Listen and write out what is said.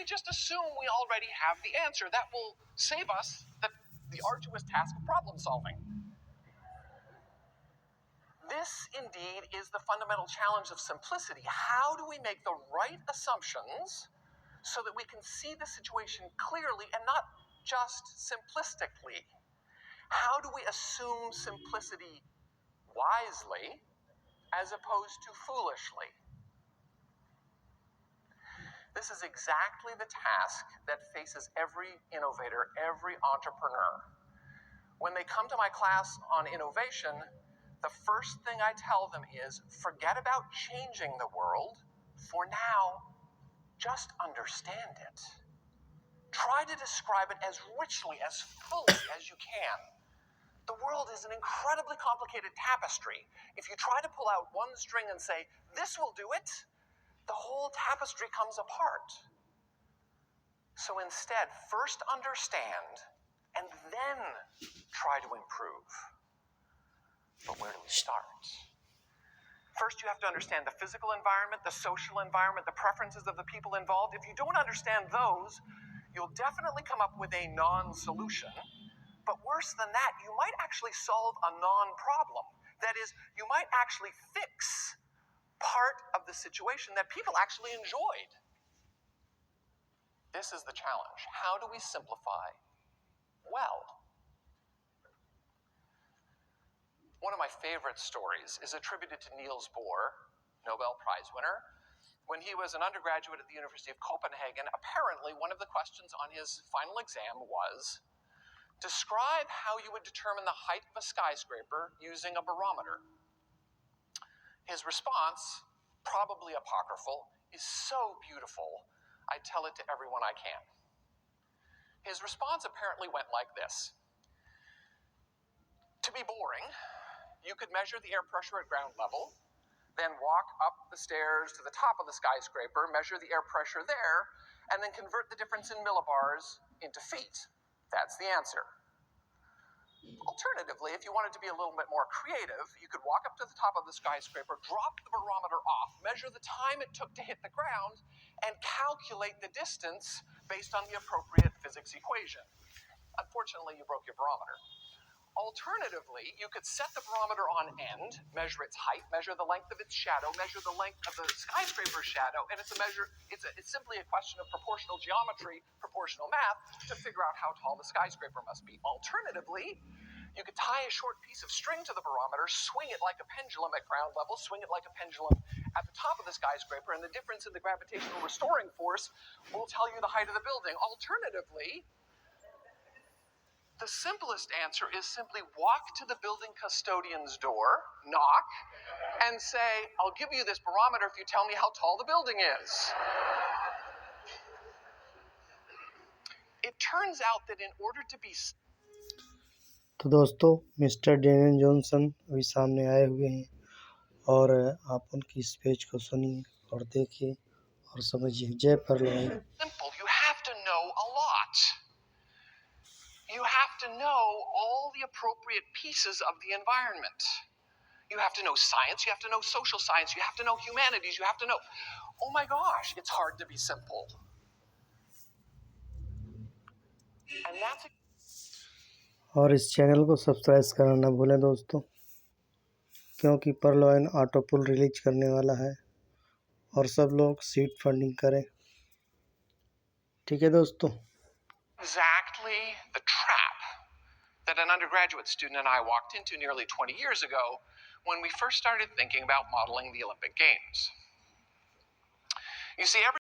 we just assume we already have the answer. That will save us the arduous task of problem solving. This, indeed, is the fundamental challenge of simplicity. How do we make the right assumptions so that we can see the situation clearly and not just simplistically? How do we assume simplicity wisely as opposed to foolishly? This is exactly the task that faces every innovator, every entrepreneur. When they come to my class on innovation, the first thing I tell them is, forget about changing the world. For now, just understand it. Try to describe it as richly, as fully as you can. The world is an incredibly complicated tapestry. If you try to pull out one string and say, this will do it, the whole tapestry comes apart. So instead, first understand, and then try to improve. But where do we start? First, you have to understand the physical environment, the social environment, the preferences of the people involved. If you don't understand those, you'll definitely come up with a non-solution. But worse than that, you might actually solve a non-problem. That is, you might actually fix part of the situation that people actually enjoyed. This is the challenge. How do we simplify well? One of my favorite stories is attributed to Niels Bohr, Nobel Prize winner. When he was an undergraduate at the University of Copenhagen, apparently one of the questions on his final exam was, describe how you would determine the height of a skyscraper using a barometer. His response, probably apocryphal, is so beautiful, I tell it to everyone I can. His response apparently went like this. To be boring, you could measure the air pressure at ground level, then walk up the stairs to the top of the skyscraper, measure the air pressure there, and then convert the difference in millibars into feet. That's the answer. Alternatively, if you wanted to be a little bit more creative, you could walk up to the top of the skyscraper, drop the barometer off, measure the time it took to hit the ground, and calculate the distance based on the appropriate physics equation. Unfortunately, you broke your barometer. Alternatively, you could set the barometer on end, measure its height, measure the length of its shadow, measure the length of the skyscraper's shadow, and it's simply a question of proportional geometry, proportional math, to figure out how tall the skyscraper must be. Alternatively, you could tie a short piece of string to the barometer, swing it like a pendulum at ground level, swing it like a pendulum at the top of the skyscraper, and the difference in the gravitational restoring force will tell you the height of the building. Alternatively, the simplest answer is simply walk to the building custodian's door, knock, and say, I'll give you this barometer if you tell me how tall the building is. It turns out that in order to be... तो दोस्तों mister Daniel Johnson अभी सामने आए हुए हैं और आप उनकी स्पीच को सुनिए और देखिए और समझिए। जय परलोइन। Simple, you have to know a lot. You have to know all the appropriate pieces of the environment. You have to know science, you have to know social science, you have to know humanities, you have to know... Oh my gosh, it's hard to be simple. And that's... और इस channel को subscribe करना ना भूलें दोस्तों, क्योंकि परलोइन auto पुल release करने वाला है और सब लोग सीड फंडिंग करें। ठीक है दोस्तों। Exactly the trap that an undergraduate student and I walked into nearly 20 years ago when we first started thinking about modeling the Olympic Games. You see,